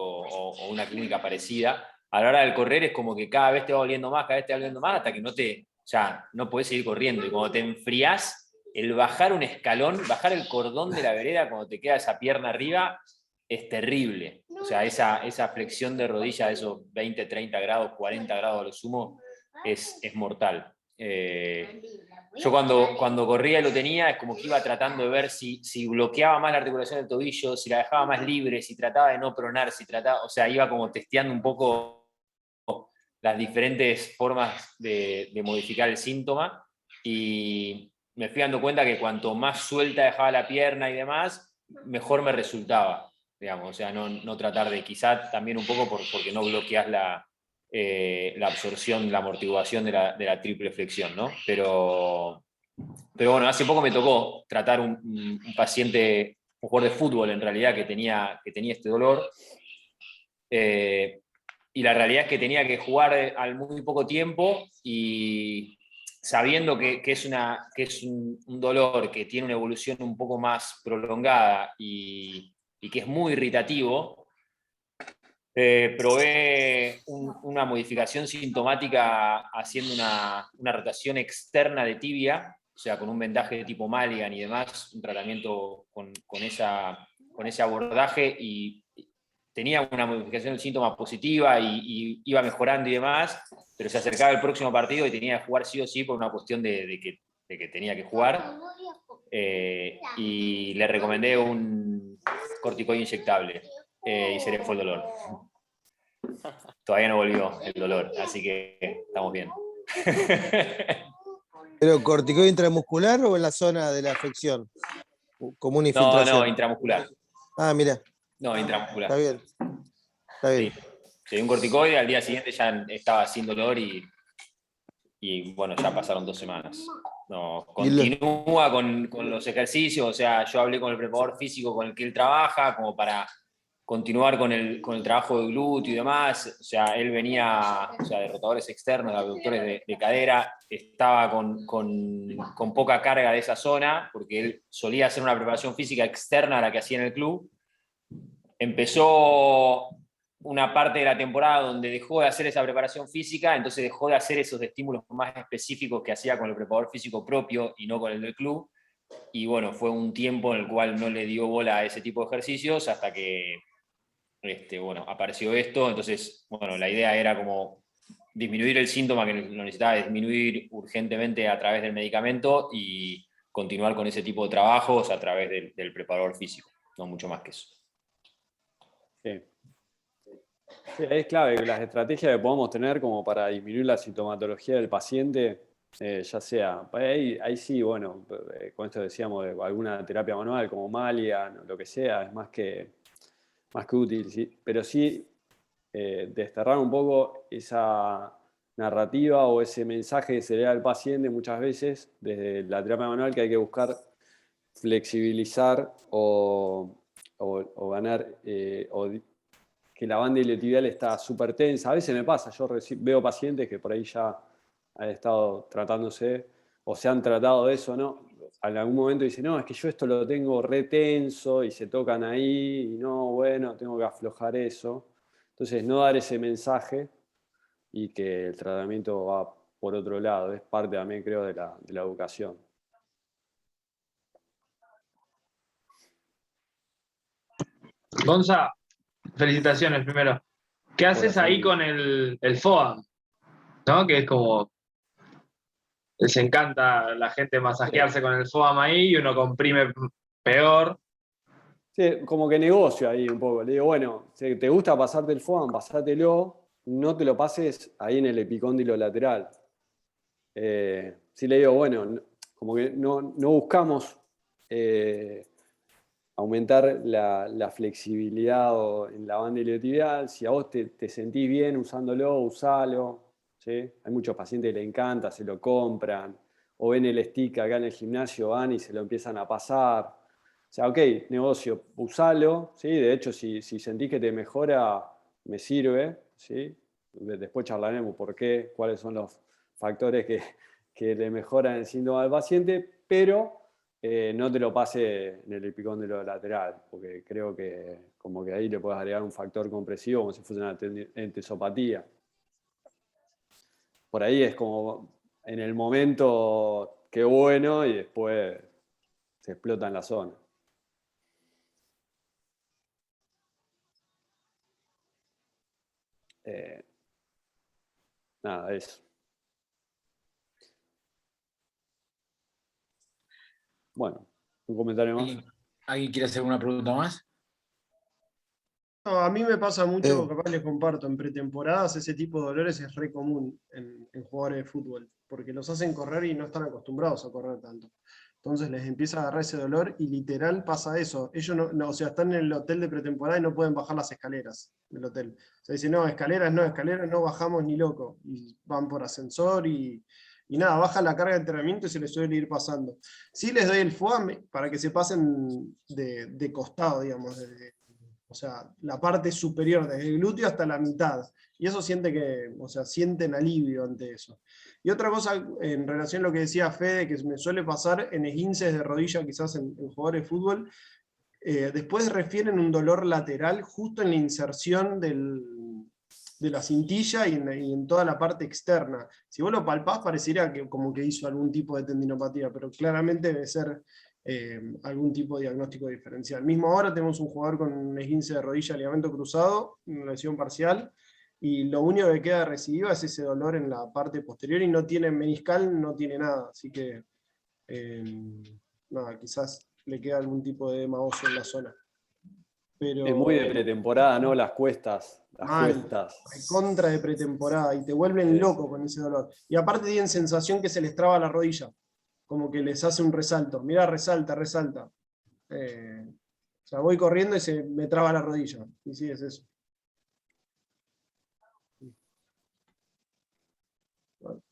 o una clínica parecida. A la hora del correr es como que cada vez te va doliendo más, cada vez te va doliendo más, hasta que ya no podés seguir corriendo. Y cuando te enfrías, el bajar un escalón, bajar el cordón de la vereda cuando te queda esa pierna arriba, es terrible. O sea, esa flexión de rodilla de esos 20, 30 grados, 40 grados a lo sumo, es mortal. Yo cuando corría y lo tenía, es como que iba tratando de ver si bloqueaba más la articulación del tobillo, si la dejaba más libre, si trataba de no pronar, o sea, iba como testeando un poco las diferentes formas de modificar el síntoma, y me fui dando cuenta que cuanto más suelta dejaba la pierna y demás, mejor me resultaba, digamos. O sea, no tratar de, quizá también un poco porque no bloqueas la absorción, la amortiguación de la triple flexión, ¿no? Pero bueno, hace poco me tocó tratar un paciente, un jugador de fútbol en realidad, que tenía este dolor. Y la realidad es que tenía que jugar al muy poco tiempo, y sabiendo que es un dolor que tiene una evolución un poco más prolongada y que es muy irritativo, probé una modificación sintomática haciendo una rotación externa de tibia, o sea, con un vendaje de tipo Maligan y demás, un tratamiento con ese abordaje, y tenía una modificación del síntoma positiva y iba mejorando y demás, pero se acercaba el próximo partido y tenía que jugar sí o sí por una cuestión de que tenía que jugar, y le recomendé un corticoide inyectable, y se le fue el dolor. Todavía no volvió el dolor, así que estamos bien. ¿Pero corticoide intramuscular o en la zona de la afección? Como una No, infiltración. intramuscular. Ah, mira. No, intramuscular. Está bien. Está bien. Sí. Se dio un corticoide, al día siguiente ya estaba sin dolor y bueno, ya pasaron 2 semanas. No, continúa con los ejercicios, o sea, yo hablé con el preparador físico con el que él trabaja, como para continuar con el trabajo de glúteo y demás. O sea, él venía, o sea, de rotadores externos, de abductores de cadera, estaba con poca carga de esa zona, porque él solía hacer una preparación física externa a la que hacía en el club. Empezó una parte de la temporada donde dejó de hacer esa preparación física, entonces dejó de hacer esos estímulos más específicos que hacía con el preparador físico propio y no con el del club. Y bueno, fue un tiempo en el cual no le dio bola a ese tipo de ejercicios hasta que bueno, apareció esto. Entonces, bueno, la idea era como disminuir el síntoma que lo necesitaba disminuir urgentemente a través del medicamento, y continuar con ese tipo de trabajos a través del preparador físico, no mucho más que eso. Sí. Sí, es clave que las estrategias que podamos tener como para disminuir la sintomatología del paciente, ya sea, ahí sí, bueno, con esto decíamos de alguna terapia manual como Malian o lo que sea, es más que útil, ¿sí? Pero sí desterrar un poco esa narrativa o ese mensaje que se le da al paciente muchas veces desde la terapia manual, que hay que buscar flexibilizar o ganar, que la banda iliotibial está súper tensa. A veces me pasa, yo veo pacientes que por ahí ya han estado tratándose o se han tratado de eso, ¿no? En algún momento dicen, no, es que yo esto lo tengo re tenso, y se tocan ahí, y no, bueno, tengo que aflojar eso. Entonces, no dar ese mensaje, y que el tratamiento va por otro lado, es parte también, creo, de la educación. Gonza, felicitaciones primero. ¿Qué haces Hola, ahí Santi. con el FOAM? ¿No? Que es como, les encanta a la gente masajearse con el FOAM ahí y uno comprime peor. Sí, como que negocio ahí un poco. Le digo, bueno, si te gusta pasarte el FOAM, pasátelo, no te lo pases ahí en el epicóndilo lateral. Sí, le digo, bueno, como que no buscamos aumentar la flexibilidad en la banda iliotibial. Si a vos te sentís bien usándolo, usalo, ¿sí? Hay muchos pacientes que le encanta, se lo compran, o ven el stick acá en el gimnasio, van y se lo empiezan a pasar. O sea, ok, negocio, usalo, ¿sí? De hecho, si sentís que te mejora, me sirve, ¿sí? después charlaremos por qué, cuáles son los factores que le mejoran el síntoma al paciente, pero no te lo pase en el epicóndilo lateral, porque creo que como que ahí le puedes agregar un factor compresivo como si fuese una entesopatía. Por ahí es como en el momento qué bueno y después se explota en la zona. Nada, eso. Bueno, un comentario más. ¿Alguien quiere hacer una pregunta más? No, a mí me pasa mucho, Eh. capaz les comparto, en pretemporadas ese tipo de dolores es re común en jugadores de fútbol, porque los hacen correr y no están acostumbrados a correr tanto. Entonces les empieza a agarrar ese dolor y literal pasa eso. Ellos o sea, están en el hotel de pretemporada y no pueden bajar las escaleras del hotel. O sea, dicen, no, escaleras no bajamos ni loco. Y van por ascensor y nada, baja la carga de entrenamiento y se les suele ir pasando. Sí les doy el FOAM para que se pasen de costado, digamos, o sea, la parte superior, desde el glúteo hasta la mitad. Y eso sienten alivio ante eso. Y otra cosa en relación a lo que decía Fede, que me suele pasar en esguinces de rodilla, quizás en jugadores de fútbol, después refieren un dolor lateral justo en la inserción de la cintilla y en toda la parte externa. Si vos lo palpás, parecería que como que hizo algún tipo de tendinopatía, pero claramente debe ser algún tipo de diagnóstico diferencial. Mismo ahora tenemos un jugador con un esguince de rodilla, ligamento cruzado, una lesión parcial, y lo único que queda recibido es ese dolor en la parte posterior y no tiene meniscal, no tiene nada, así que nada, quizás le queda algún tipo de edema óseo en la zona. Pero, es muy de pretemporada, ¿no? Las cuestas. Contra de pretemporada y te vuelven loco con ese dolor. Y aparte tienen sensación que se les traba la rodilla, como que les hace un resalto. Mirá, resalta. O sea, voy corriendo y se me traba la rodilla. Y sí, es eso. Bueno,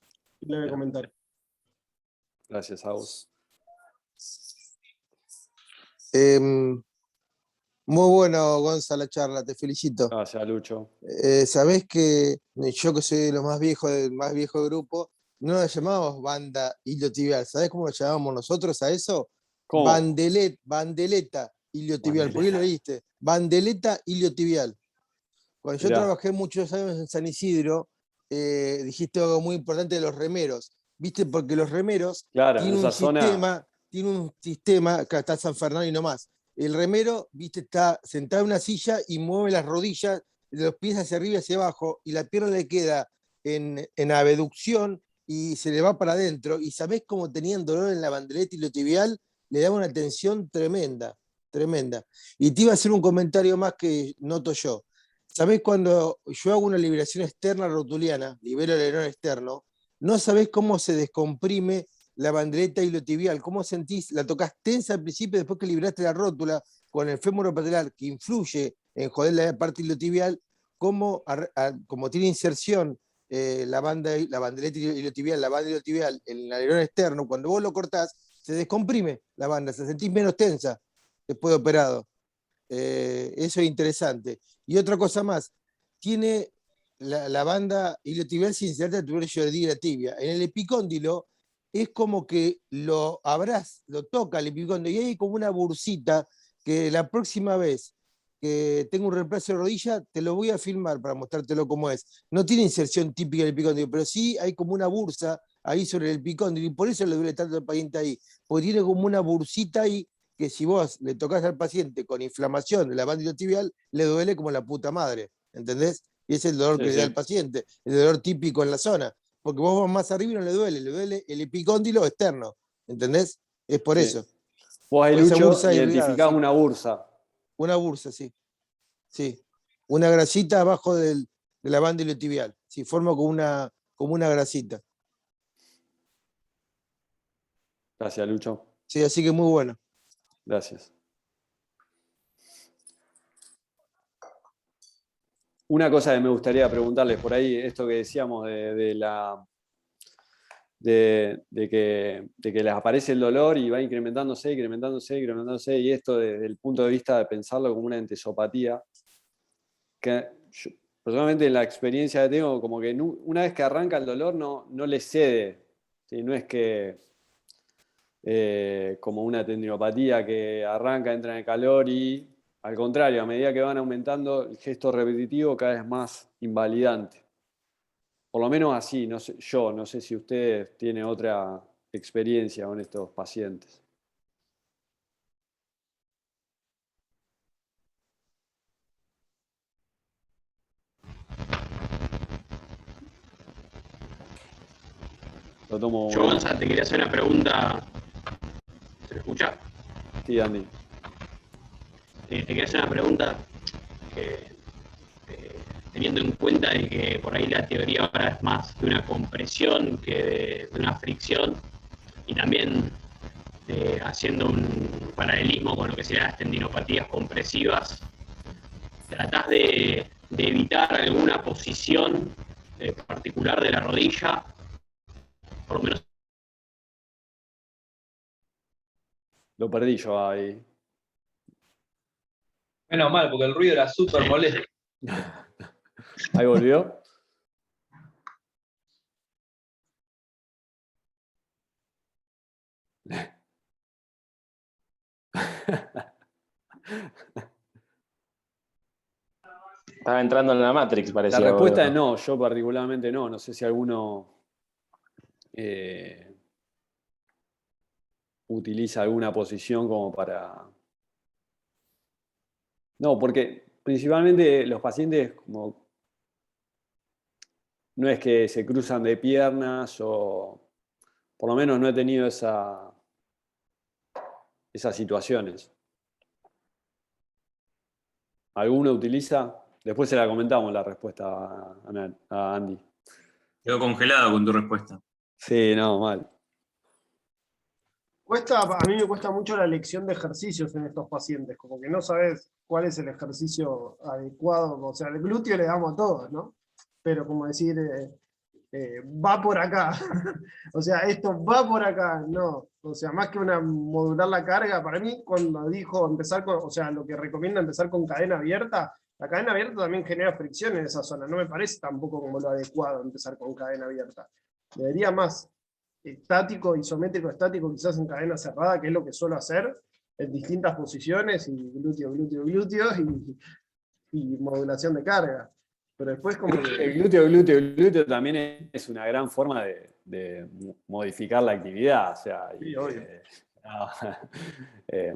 leve comentario. Gracias a vos. Muy bueno, Gonza, la charla, te felicito. Gracias, Lucho. Sabés que yo que soy el más viejo del grupo, no nos llamamos banda iliotibial. ¿Sabés cómo lo llamamos nosotros a eso? ¿Cómo? Bandeleta iliotibial. ¿Por qué lo leíste? Bandeleta iliotibial. Cuando yo trabajé muchos años en San Isidro, dijiste algo muy importante de los remeros. ¿Viste? Porque los remeros tienen un sistema, acá está San Fernando y no más. El remero, viste, está sentado en una silla y mueve las rodillas, de los pies hacia arriba y hacia abajo, y la pierna le queda en abducción y se le va para adentro. Y sabés cómo tenían dolor en la bandeleta iliotibial, le daba una tensión tremenda. Y te iba a hacer un comentario más que noto yo. ¿Sabés cuando yo hago una liberación externa rotuliana, libero el alerón externo, no sabés cómo se descomprime la bandeleta iliotibial? ¿Cómo sentís? La tocas tensa al principio, después que liberaste la rótula con el fémur patelar, que influye en joder la parte iliotibial, como tiene inserción la bandeleta iliotibial, la banda iliotibial en el alerón externo, cuando vos lo cortás, se descomprime la banda, se sentís menos tensa después de operado. Eso es interesante. Y otra cosa más, tiene la banda iliotibial sin insertar el tubercio de la tibia. En el epicóndilo es como que lo toca el epicóndilo y hay como una bursita que la próxima vez que tengo un reemplazo de rodilla te lo voy a filmar para mostrártelo cómo es. No tiene inserción típica del epicóndilo, pero sí hay como una bursa ahí sobre el epicóndilo y por eso le duele tanto al paciente ahí, porque tiene como una bursita ahí que si vos le tocas al paciente con inflamación de la banda iliotibial, le duele como la puta madre, ¿entendés? Y ese es el dolor que le da al paciente, el dolor típico en la zona. Porque vos vas más arriba y no le duele el epicóndilo externo, ¿entendés? Es por eso. Vos ahí, Lucho, identificás una bursa. Una bursa, sí. Sí. Una grasita abajo de la banda iliotibial. Sí, forma como una grasita. Gracias, Lucho. Sí, así que muy bueno. Gracias. Una cosa que me gustaría preguntarles por ahí, esto que decíamos de que les aparece el dolor y va incrementándose, y esto desde el punto de vista de pensarlo como una entesopatía, que personalmente en la experiencia que tengo, como que una vez que arranca el dolor no le cede. ¿Sí? No es que como una tendinopatía que arranca, entra en el calor y al contrario, a medida que van aumentando el gesto repetitivo cada vez más invalidante. Por lo menos así, no sé, yo no sé si ustedes tienen otra experiencia con estos pacientes. Lo tomo. Yo, Gonza, te quería hacer una pregunta. ¿Se me escucha? Sí, Andy. Te quería hacer una pregunta teniendo en cuenta de que por ahí la teoría ahora es más de una compresión que de una fricción, y también haciendo un paralelismo con lo que serían las tendinopatías compresivas, ¿tratás de evitar alguna posición particular de la rodilla? Por lo menos. Lo perdí yo ahí. Menos mal, porque el ruido era súper molesto. Ahí volvió. Estaba entrando en la Matrix, parecía. La respuesta es no, yo particularmente no. No sé si alguno utiliza alguna posición como para... No, porque principalmente los pacientes como no es que se cruzan de piernas o por lo menos no he tenido esas situaciones. ¿Alguno utiliza? Después se la comentamos la respuesta a Andy. Quedó congelado con tu respuesta. Sí, no, mal. A mí me cuesta mucho la elección de ejercicios en estos pacientes, como que no sabes cuál es el ejercicio adecuado, o sea, el glúteo le damos a todos, ¿no? Pero como decir, va por acá, o sea, esto va por acá, no, o sea, más que modular la carga, para mí cuando dijo empezar con, o sea, lo que recomienda empezar con cadena abierta, la cadena abierta también genera fricción en esa zona, no me parece tampoco como lo adecuado empezar con cadena abierta, debería más estático, isométrico, estático, quizás en cadena cerrada, que es lo que suelo hacer en distintas posiciones, y glúteo, y modulación de carga. Pero después como El glúteo también es una gran forma de modificar la actividad. O sea, sí, obvio.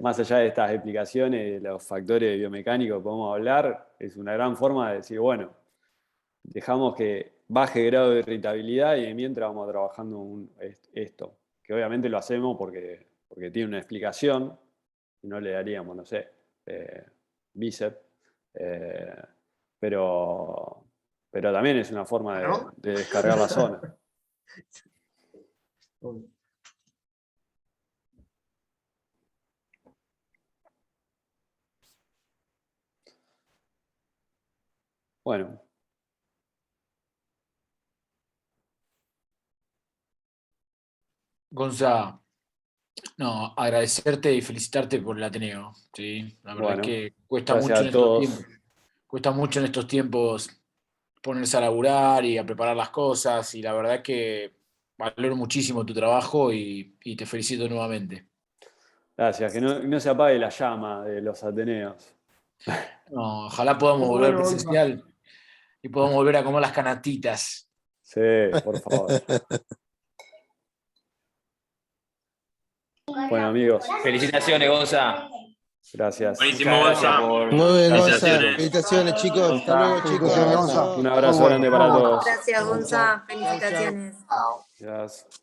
Más allá de estas explicaciones de los factores biomecánicos que podemos hablar, es una gran forma de decir, bueno, dejamos que baje grado de irritabilidad y mientras vamos trabajando esto, que obviamente lo hacemos porque tiene una explicación, y no le daríamos, no sé, bíceps, pero también es una forma de descargar la zona. Bueno. Gonza, no, agradecerte y felicitarte por el Ateneo. ¿Sí? La verdad es que cuesta mucho en estos tiempos ponerse a laburar y a preparar las cosas, y la verdad es que valoro muchísimo tu trabajo y te felicito nuevamente. Gracias, que no se apague la llama de los Ateneos. No, ojalá podamos volver presencial y podamos volver a comer las canatitas. Sí, por favor. Bueno, amigos. Felicitaciones, Gonza. Gracias. Buenísimo, Gonza. Muy bien, Gonza. Felicitaciones, chicos. Hasta luego, chicos. Un abrazo grande para todos. Gracias, Gonza. Felicitaciones. Gracias.